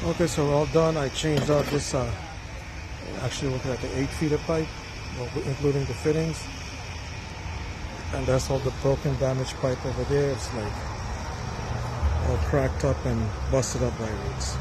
Okay, so we're all done. I changed out this, actually looking at the 8 feet of pipe, well, including the fittings. And that's all the broken, damaged pipe over there. It's like all cracked up and busted up by roots.